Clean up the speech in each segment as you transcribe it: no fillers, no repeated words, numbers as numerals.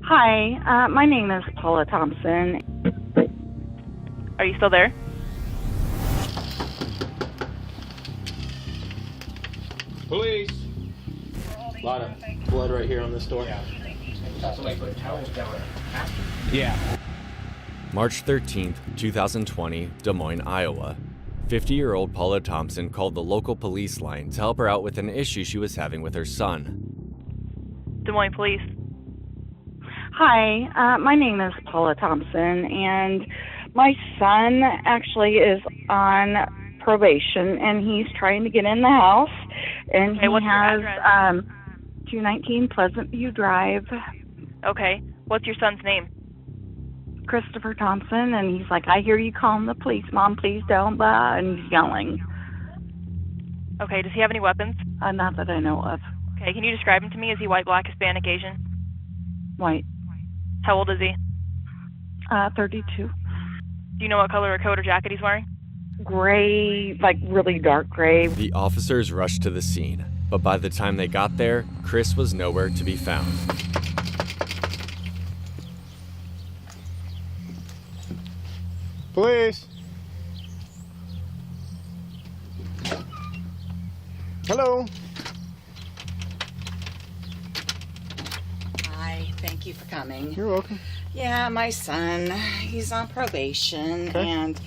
Hi, my name is Paula Thompson. Are you still there? Police! A lot of blood right here on this door. Yeah. March 13th, 2020, Des Moines, Iowa. 50-year-old Paula Thompson called the local police line to help her out with an issue she was having with her son. Des Moines Police. Hi, my name is Paula Thompson, and my son actually is on probation, and he's trying to get in the house, and Okay, what's your has address? 219 Pleasant View Drive, Okay. What's your son's name? Christopher Thompson, and he's like, I hear you calling the police, Mom, please don't, blah, and he's yelling. Okay. Does he have any weapons? Not that I know of. Okay. Can you describe him to me? Is he white, black, Hispanic, Asian? White. How old is he? 32. Do you know what color of coat or jacket he's wearing? Gray, like really dark gray. The officers rushed to the scene, but by the time they got there, Chris was nowhere to be found. Police! Hello? Hi, thank you for coming. You're welcome. Yeah, my son, he's on probation, Okay. and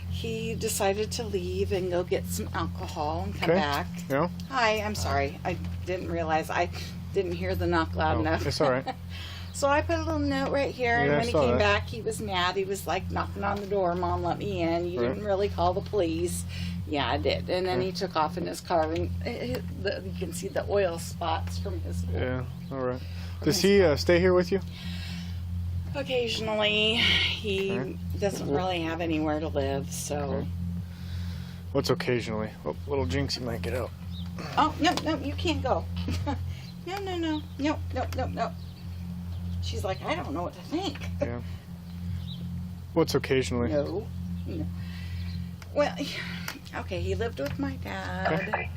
he decided to leave and go get some alcohol and come Okay. back. Yeah? Hi, I'm sorry. I didn't realize. I didn't hear the knock loud Oh, enough. it's all right. So I put a little note right here, and Yeah, I when he saw came that. back, he was mad. He was like knocking on the door, Mom, let me in. You Right. didn't really call the police. Yeah, I did. And then he took off in his car, and you can see the oil spots from his. Yeah, all right. Does he stay here with you? Occasionally, he Alright. doesn't really have anywhere to live, so. Okay. What's occasionally? What little jinx you might get out? Oh, no, you can't go. No. She's like, I don't know what to think. Yeah. What's occasionally? No. Well, okay, he lived with my dad,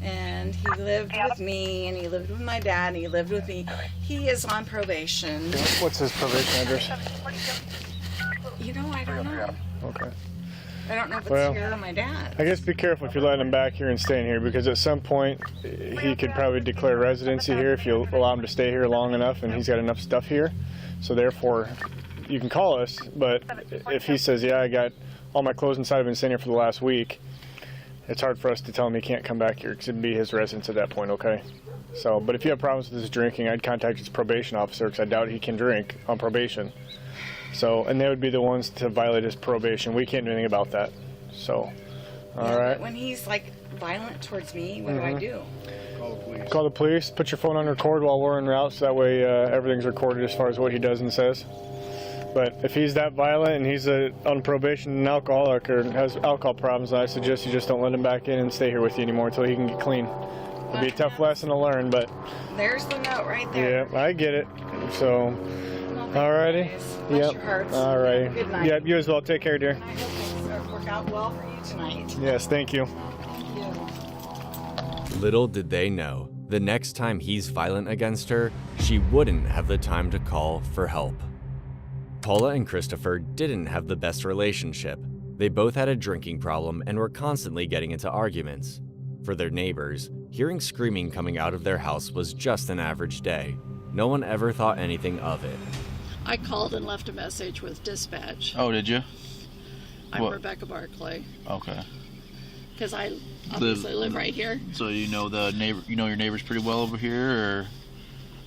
and he lived with me, and he lived with my dad, and he lived with me. He is on probation. Yeah. What's his probation address? You know, I don't know. Okay. I don't know if it's Well, here or my dad. I guess be careful if you're letting him back here and staying here, because at some point he could probably declare residency here if you allow him to stay here long enough, and he's got enough stuff here. So therefore, you can call us, but if he says, yeah, I got all my clothes inside, I've been staying here for the last week, it's hard for us to tell him he can't come back here because it'd be his residence at that point, okay? So, but if you have problems with his drinking, I'd contact his probation officer because I doubt he can drink on probation. So, and they would be the ones to violate his probation. We can't do anything about that. So, all right. But when he's like violent towards me, what do I do? Call the police. Put your phone on record while we're en route, so that way everything's recorded as far as what he does and says. But if he's that violent and he's on probation and alcoholic or has alcohol problems, I suggest you just don't let him back in and stay here with you anymore until he can get clean. It'll be a tough lesson to learn, but There's the note right there. yeah, I get it. So, alrighty. Bless your hearts. All right. Good night. Yep, you as well. Take care, dear. I hope things work out well for you tonight. Yes, thank you. Thank you. Little did they know, the next time he's violent against her, she wouldn't have the time to call for help. Paula and Christopher didn't have the best relationship. They both had a drinking problem and were constantly getting into arguments. For their neighbors, hearing screaming coming out of their house was just an average day. No one ever thought anything of it. I called and left a message with dispatch. Oh, did you? I'm what? Rebecca Barclay, Okay. because I obviously live right here. So you know the neighbor, you know your neighbors pretty well over here, or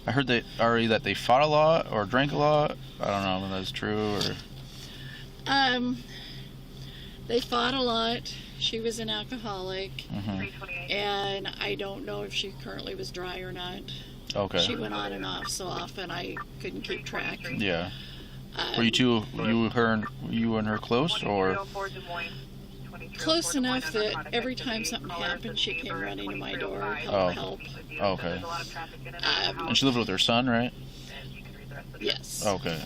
I heard that they fought a lot or drank a lot. I don't know if that's true or. They fought a lot. She was an alcoholic, Mhm. and I don't know if she currently was dry or not. Okay. She went on and off so often I couldn't keep track. Yeah. Were you and her close, or? Close enough that every time something happened, she came running to my door, help. Okay. And she lived with her son, right? Yes. Okay.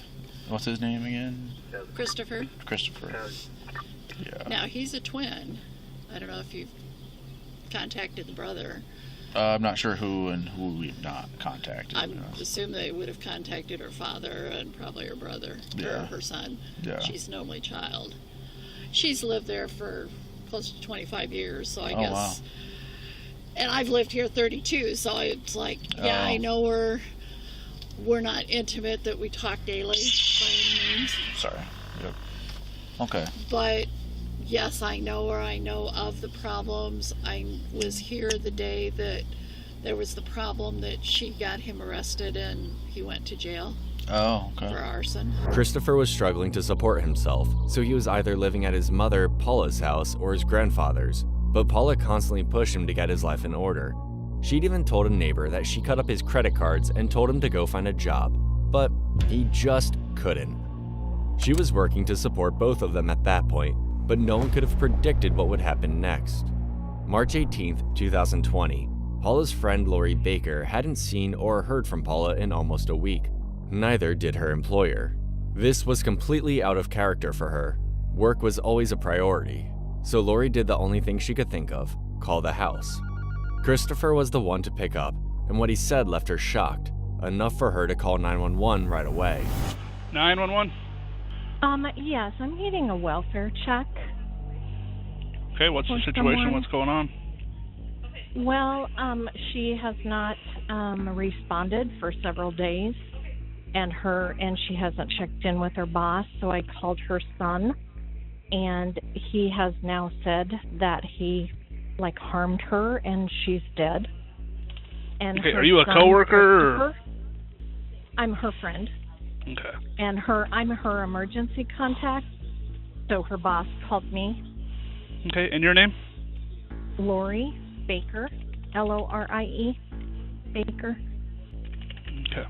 What's his name again? Christopher. Christopher. Yeah. Now, he's a twin. I don't know if you've contacted the brother. I'm not sure who and who we've not contacted. I assume they would have contacted her father and probably her brother or her son. Yeah. She's an only child. She's lived there for close to 25 years, so I guess. Wow. And I've lived here 32, so it's like, yeah, I know we're not intimate, that we talk daily by any means. Sorry. Yep. Okay. But yes, I know her. I know of the problems. I was here the day that there was the problem that she got him arrested and he went to jail. Oh, okay. For arson. Christopher was struggling to support himself, so he was either living at his mother, Paula's house, or his grandfather's, but Paula constantly pushed him to get his life in order. She'd even told a neighbor that she cut up his credit cards and told him to go find a job, but he just couldn't. She was working to support both of them at that point, but no one could have predicted what would happen next. March 18th, 2020, Paula's friend Lori Baker hadn't seen or heard from Paula in almost a week. Neither did her employer. This was completely out of character for her. Work was always a priority, so Lori did the only thing she could think of, call the house. Christopher was the one to pick up, and what he said left her shocked, enough for her to call 911 right away. 911? Yes, I'm getting a welfare check. Okay, what's the situation? What's going on? Well, she has not responded for several days, and she hasn't checked in with her boss, so I called her son, and he has now said that he harmed her and she's dead. And okay, are you a coworker or? I'm her friend. Okay. And I'm her emergency contact, so her boss called me. Okay, and your name? Lori Baker, Lorie Baker. Okay.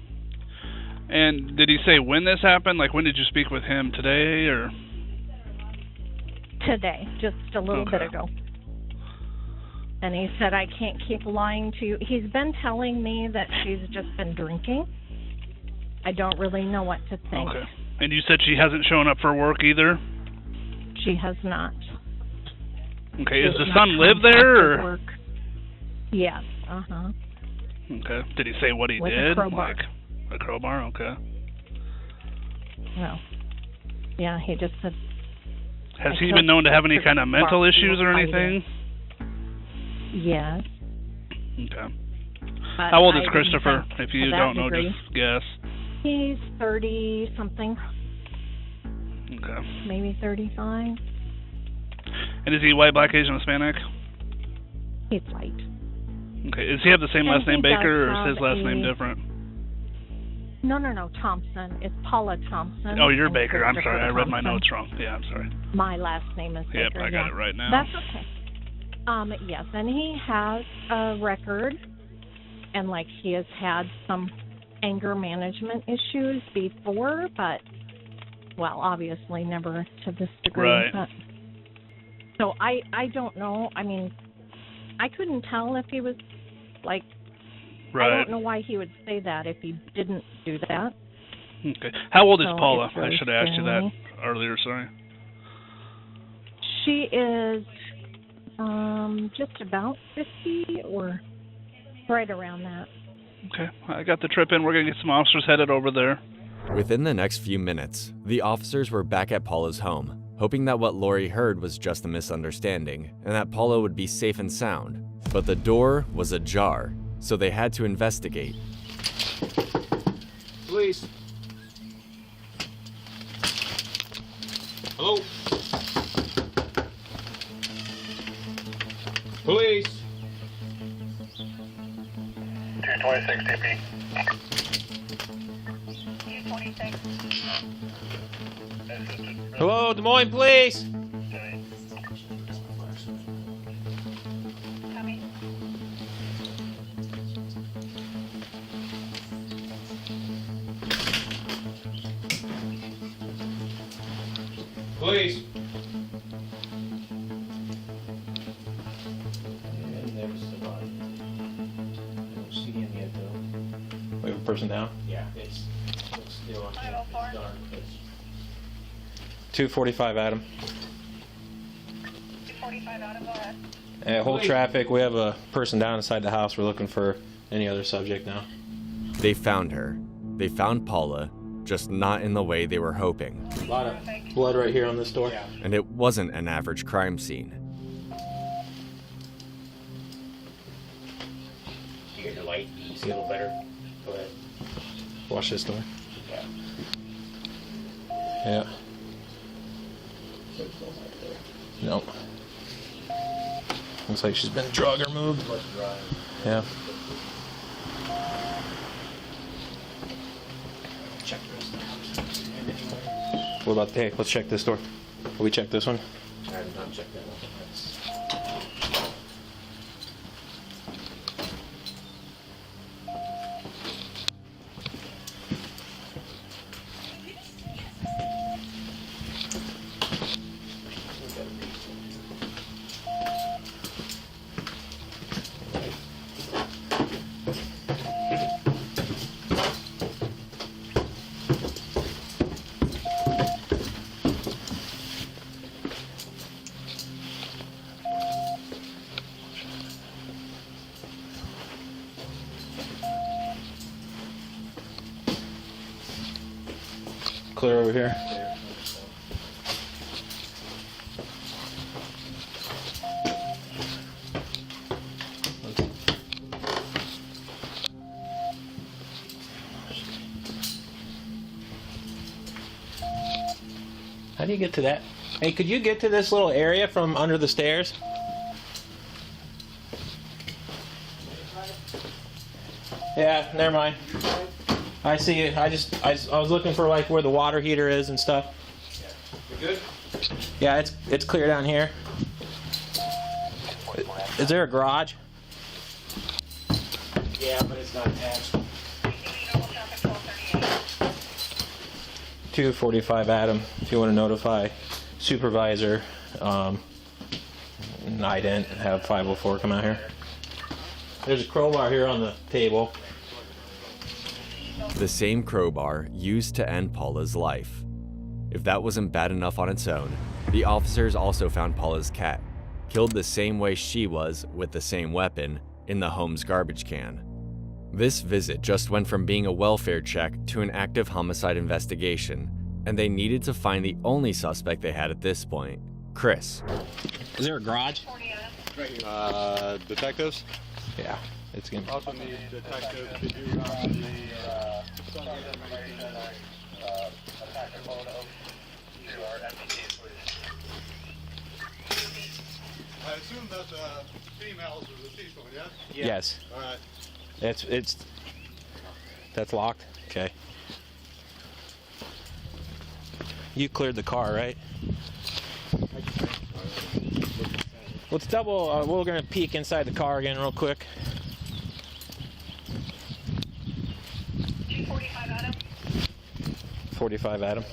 And did he say when this happened? When did you speak with him, today or? Today, just a little bit ago. And he said, I can't keep lying to you. He's been telling me that she's just been drinking. I don't really know what to think. Okay. And you said she hasn't shown up for work either? She has not. Okay, does the son live there? Or? Work. Yes, uh-huh. Okay. Did he say what he with did? A crowbar. A crowbar? Okay. No. Yeah, he just said... Has he been known to have any kind of mental issues or anything? Yes. Okay. How old is Christopher? If you don't know, just guess. He's 30-something. Okay. Maybe 35. And is he white, black, Asian, Hispanic? He's white. Okay. Does he have the same last name, Baker, or is his last name different? No, Thompson. It's Paula Thompson. Oh, you're Baker. I'm sorry. I read my notes wrong. Yeah, I'm sorry. My last name is Baker. Yep, I got it right now. That's okay. Yes, and he has a record, and he has had some anger management issues before, but, well, obviously never to this degree. Right. But, so I don't know. I mean, I couldn't tell if he was, right. I don't know why he would say that if he didn't do that. Okay. How old is Paula? Really I should have asked you that earlier, sorry. She is just about 50 or right around that. Okay. I got the trip in. We're going to get some officers headed over there. Within the next few minutes, the officers were back at Paula's home, hoping that what Lori heard was just a misunderstanding and that Paula would be safe and sound. But the door was ajar, so they had to investigate. Police. Hello? Police. 226 TP. 226. Hello, Des Moines Police. Coming. Police. We have a person down? Yeah, it's still on. 504. 245, Adam. 245 out of go ahead. Hold traffic. We have a person down inside the house. We're looking for any other subject now. They found her. They found Paula, just not in the way they were hoping. A lot of blood right here on this door. And it wasn't an average crime scene. You get your light. You see a little better. Go ahead. Watch this door. Yeah. Nope. Looks like she's been drug or moved. Yeah. What about the, hey, let's check this door. Will we check this one? I have not checked that one. Clear over here. How do you get to that? Hey, could you get to this little area from under the stairs? Yeah, never mind. I see it. I was looking for like where the water heater is and stuff. You good? Yeah, it's clear down here. Is there a garage? Yeah, but it's not attached. 245 Adam, if you want to notify supervisor, ident, have 504 come out here. There's a crowbar here on the table. The same crowbar used to end Paula's life. If that wasn't bad enough on its own, the officers also found Paula's cat, killed the same way she was with the same weapon, in the home's garbage can. This visit just went from being a welfare check to an active homicide investigation, and they needed to find the only suspect they had at this point, Chris. Is there a garage? Detectives? Yeah, it's gonna be. Also need detectives to do the Sunday information attack a photo to our MPT, please. I assume that the females are the deceased one, yes? Yes. All right. That's locked? Okay. You cleared the car, right? Let's double, we're gonna peek inside the car again real quick. 245 Adam. 45 Adam.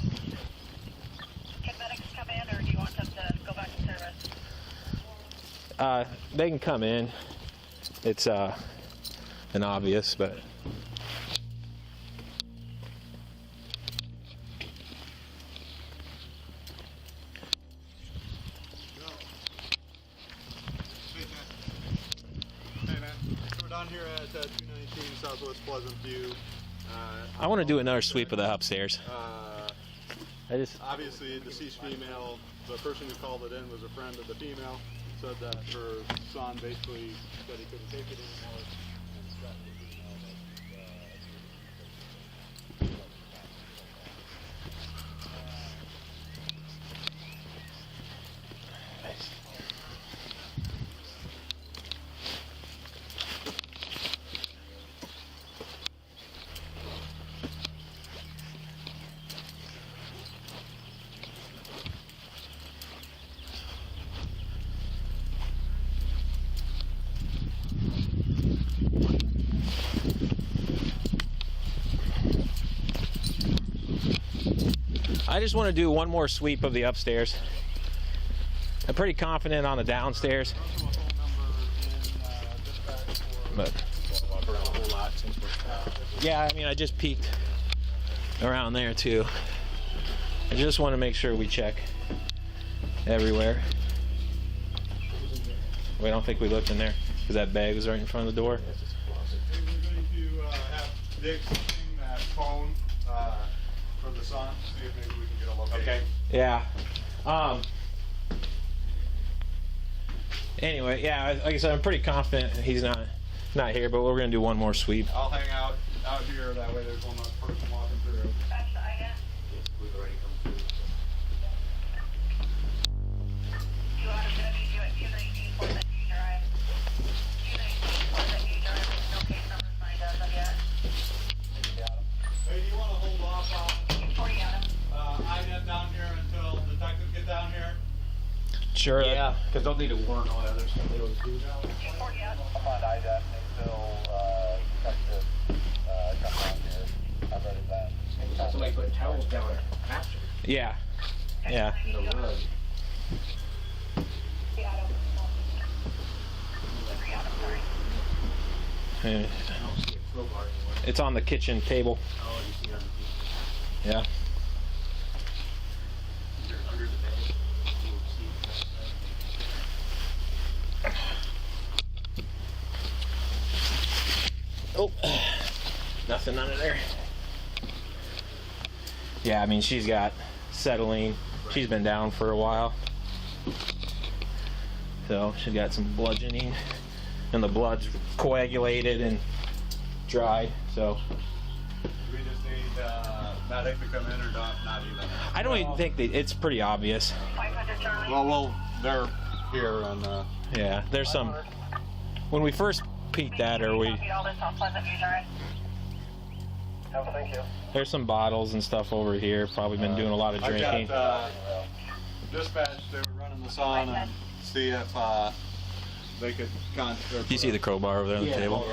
Can medics come in, or do you want them to go back to service? They can come in. It's an obvious, but Hey man, so we're down here at 219 Southwest Pleasant View. I want to do another sweep of the upstairs. Obviously, deceased female, the person who called it in was a friend of the female, said that her son basically said he couldn't take it anymore and threatened the female I just want to do one more sweep of the upstairs. I'm pretty confident on the downstairs. But yeah, I mean, I just peeked around there too. I just want to make sure we check everywhere. We don't think we looked in there because that bag was right in front of the door. We're going to have Dick sing that phone for the son, see if maybe we can get a location. Okay. Yeah. Anyway, yeah, like I said, I'm pretty confident he's not here, but we're going to do one more sweep. I'll hang out here, that way there's one less person walking through. We've already come through. Hey, do you want to hold off on INET down here until detectives get down here? Sure. Yeah, because they'll need to warn all the other stuff they don't do. I'm on IDAT until detective comes out here. I've read that. Somebody put towels down there after. Yeah. Yeah. In the rug. It's on the kitchen table. Oh, you see it on the Yeah. under the bed. Oh, nothing under there. Yeah, I mean, she's got settling. She's been down for a while. So she's got some bludgeoning, and the blood's coagulated and dried. So We just need medic to come in or not even? I don't even think it's pretty obvious. Well, they're here on Yeah, there's some. When we first peeked at her, Thank you. there's some bottles and stuff over here. Probably been doing a lot of drinking. I got dispatch. They were running this on and see if they could contact. Do you see the crowbar over there on the table?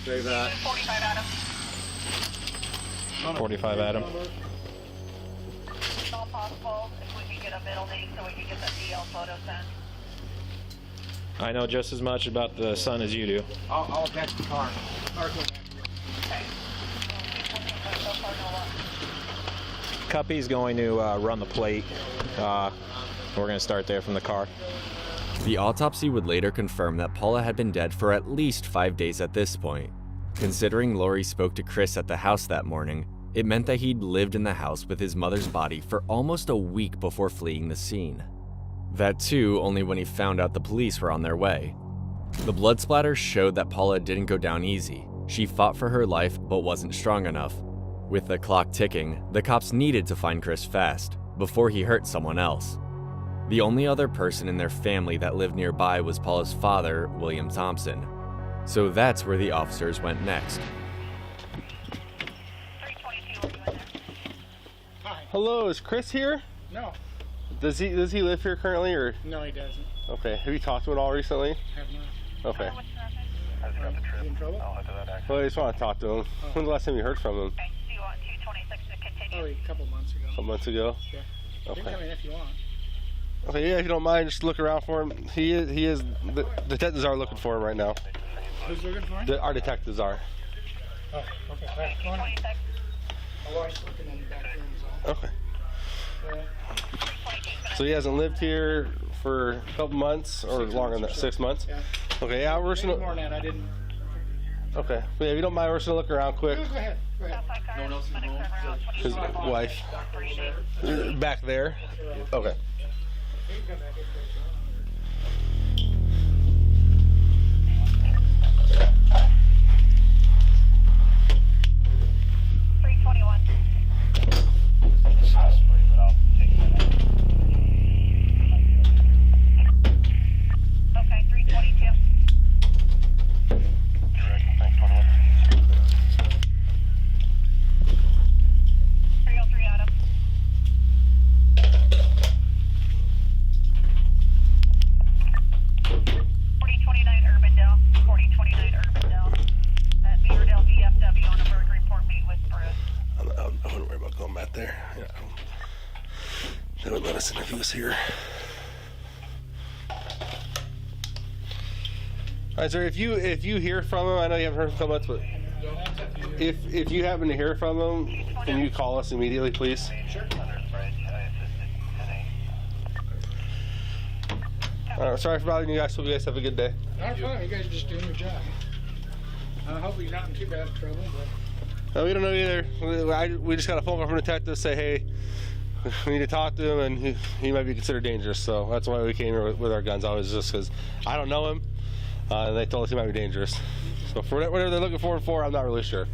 Say that. 45 Adam. It's all possible if we can get a middle name so we can get the DL photo sent. I know just as much about the son as you do. I'll attach the car. Cuppy's going to run the plate. We're going to start there from the car. The autopsy would later confirm that Paula had been dead for at least 5 days at this point. Considering Lori spoke to Chris at the house that morning, it meant that he'd lived in the house with his mother's body for almost a week before fleeing the scene. That too, only when he found out the police were on their way. The blood splatter showed that Paula didn't go down easy. She fought for her life but wasn't strong enough. With the clock ticking, the cops needed to find Chris fast, before he hurt someone else. The only other person in their family that lived nearby was Paula's father, William Thompson. So that's where the officers went next. Hello, is Chris here? No. Does he live here currently, or? No, he doesn't. Okay. Have you talked to him at all recently? Have not. Okay. You in trouble? Well, I just want to talk to him. When's the last time you heard from him? Oh, a couple months ago. A couple months ago? Yeah. Okay. You can come in if you want. Okay, yeah, if you don't mind, just look around for him. He is, the detectives are looking for him right now. Who's looking for him? Our detectives are. Oh, okay. All right, go on. My wife's looking in the back room, so. Okay. So he hasn't lived here for a couple months, or longer than that, 6 months? Yeah. Okay, yeah, we're just Maybe gonna... more than that, I didn't. Okay, yeah, if you don't mind, we're just gonna look around quick. Go ahead. Go ahead. No one else is home? His wife. Back there? Okay. They would let us in if he was here. Alright, sir, if you hear from him, I know you haven't heard from him, but if you happen to hear from him, can you call us immediately, please? Sure. Sorry for bothering you guys. Hope you guys have a good day. Not a problem. You guys are just doing your job. I hope you're not in too bad trouble, but... No, we don't know either. We just got a phone call from a detective say, hey, we need to talk to him, and he might be considered dangerous. So that's why we came here with our guns. Always just because I don't know him, and they told us he might be dangerous. So for whatever they're looking for, I'm not really sure.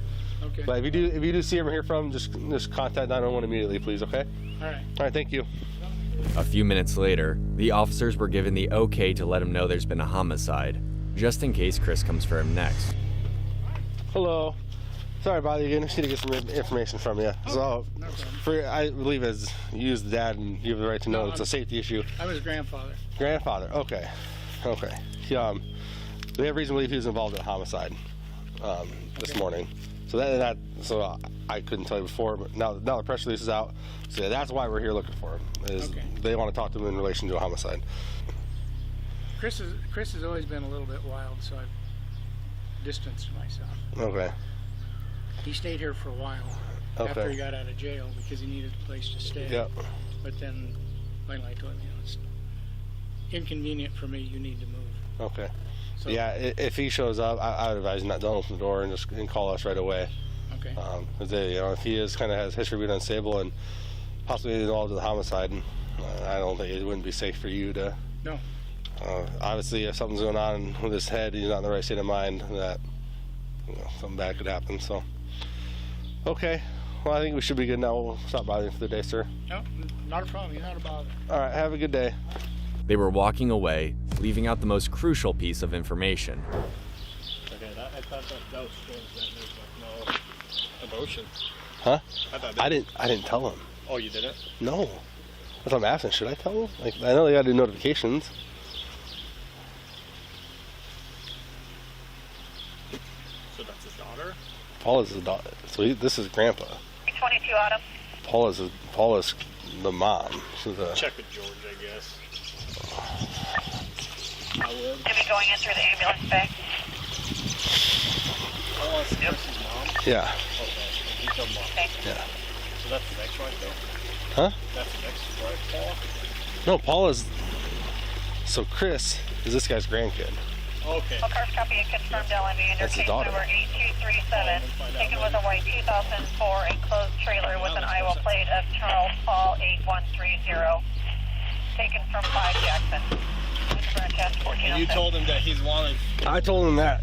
Okay. But if you do see him or hear from him, just contact 911 immediately, please. Okay. All right. All right. Thank you. A few minutes later, the officers were given the okay to let him know there's been a homicide, just in case Chris comes for him next. Hello. Sorry about you again. I just need to get some information from you. So, I believe as you as the dad, and you have the right to know it's a safety issue. I'm his grandfather. Grandfather. Okay. Okay. We have reason to believe he was involved in a homicide this morning. So so I couldn't tell you before, but now the press release is out. So that's why we're here looking for him. They want to talk to him in relation to a homicide. Chris has always been a little bit wild, so I've distanced myself. Okay. He stayed here for a while after he got out of jail because he needed a place to stay. Yep. But then finally I told him, it's inconvenient for me, you need to move. Okay. So, yeah, if he shows up, I would advise not to open the door and call us right away. Okay. If he has history of being unstable and possibly involved in the homicide, I don't think it wouldn't be safe for you to. No. Obviously, if something's going on with his head, he's not in the right state of mind, that something bad could happen. So. Okay. Well, I think we should be good now. We'll stop bothering for the day, sir. No, not a problem. You're not a bother. All right. Have a good day. They were walking away, leaving out the most crucial piece of information. Okay, I thought that was strange. That there's no emotion. Huh? I didn't tell him. Oh, you didn't? No. That's what I'm asking. Should I tell him? Like, I know they gotta do notifications. So that's his daughter? Paula's his daughter. So this is Grandpa. 22 Autumn. Paula's the mom. She's check with George, I guess. I would. To be going in through the ambulance bay. Oh, that's Chris's mom? Yeah. Okay. He's the mom. Yeah. So that's the next right there? Huh? That's the next right, Paul? No, Paula's. So Chris is this guy's grandkid. Okay. Cars copy and confirmed LME under case number 8237. Taken with a white 2004 enclosed trailer with an Iowa plate of Charles Paul 8130. Taken from 5 Jackson. And you told him that he's wanted. I told him that.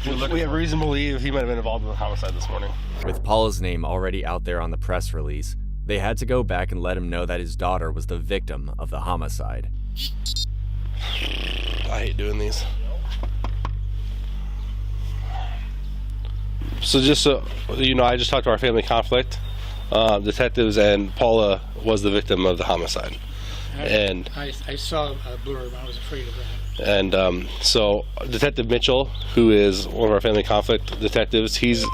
We have reason to believe he might have been involved in a homicide this morning. With Paula's name already out there on the press release, they had to go back and let him know that his daughter was the victim of the homicide. I hate doing these. So just so you know, I just talked to our family conflict detectives, and Paula was the victim of the homicide. I saw a blurb. I was afraid of that. And so Detective Mitchell, who is one of our family conflict detectives, he's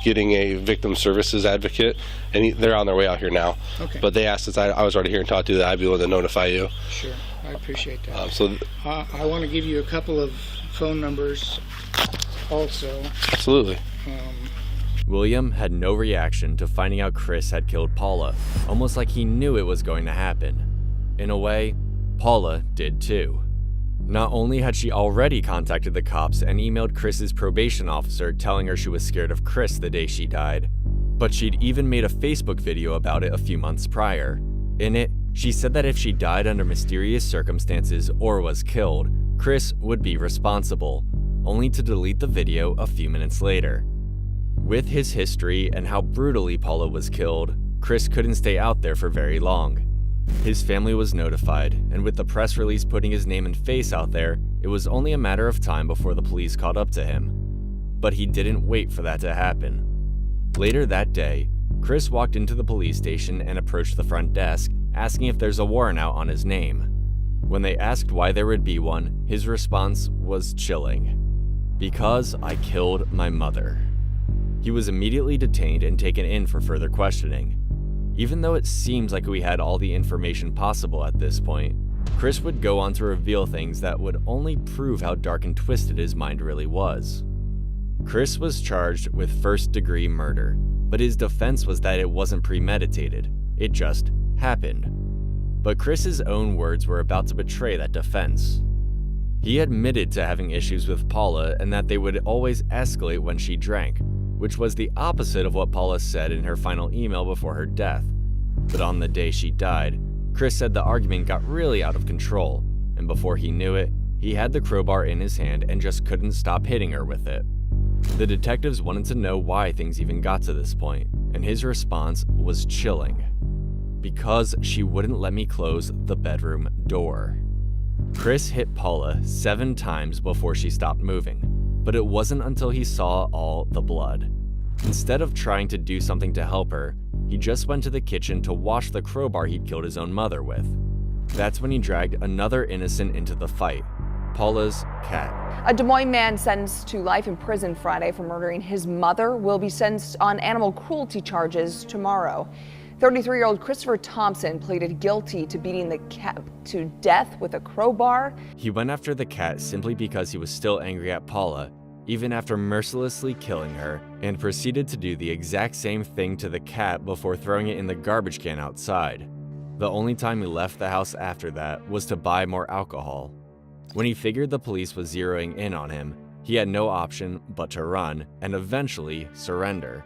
getting a victim services advocate, and they're on their way out here now. Okay. But they asked us, I was already here and talked to you, that I'd be able to notify you. Sure, I appreciate that. I want to give you a couple of phone numbers also. Absolutely. William had no reaction to finding out Chris had killed Paula, almost like he knew it was going to happen. In a way, Paula did too. Not only had she already contacted the cops and emailed Chris's probation officer telling her she was scared of Chris the day she died, but she'd even made a Facebook video about it a few months prior. In it, she said that if she died under mysterious circumstances or was killed, Chris would be responsible, only to delete the video a few minutes later. With his history and how brutally Paula was killed, Chris couldn't stay out there for very long. His family was notified, and with the press release putting his name and face out there, it was only a matter of time before the police caught up to him. But he didn't wait for that to happen. Later that day, Chris walked into the police station and approached the front desk, asking if there's a warrant out on his name. When they asked why there would be one, his response was chilling. "Because I killed my mother." He was immediately detained and taken in for further questioning. Even though it seems like we had all the information possible at this point, Chris would go on to reveal things that would only prove how dark and twisted his mind really was. Chris was charged with first-degree murder, but his defense was that it wasn't premeditated, it just happened. But Chris's own words were about to betray that defense. He admitted to having issues with Paula and that they would always escalate when she drank, which was the opposite of what Paula said in her final email before her death. But on the day she died, Chris said the argument got really out of control, and before he knew it, he had the crowbar in his hand and just couldn't stop hitting her with it. The detectives wanted to know why things even got to this point, and his response was chilling. Because she wouldn't let me close the bedroom door. Chris hit Paula 7 times before she stopped moving, but it wasn't until he saw all the blood. Instead of trying to do something to help her, he just went to the kitchen to wash the crowbar he'd killed his own mother with. That's when he dragged another innocent into the fight, Paula's cat. A Des Moines man sentenced to life in prison Friday for murdering his mother will be sentenced on animal cruelty charges tomorrow. 33-year-old Christopher Thompson pleaded guilty to beating the cat to death with a crowbar. He went after the cat simply because he was still angry at Paula, even after mercilessly killing her, and proceeded to do the exact same thing to the cat before throwing it in the garbage can outside. The only time he left the house after that was to buy more alcohol. When he figured the police was zeroing in on him, he had no option but to run and eventually surrender.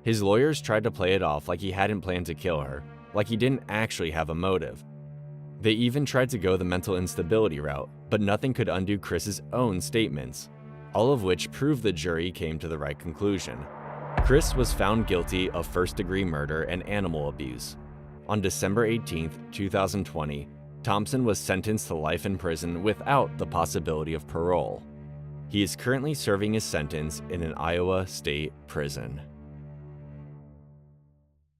His lawyers tried to play it off like he hadn't planned to kill her, like he didn't actually have a motive. They even tried to go the mental instability route, but nothing could undo Chris's own statements, all of which proved the jury came to the right conclusion. Chris was found guilty of first-degree murder and animal abuse. On December 18, 2020, Thompson was sentenced to life in prison without the possibility of parole. He is currently serving his sentence in an Iowa state prison.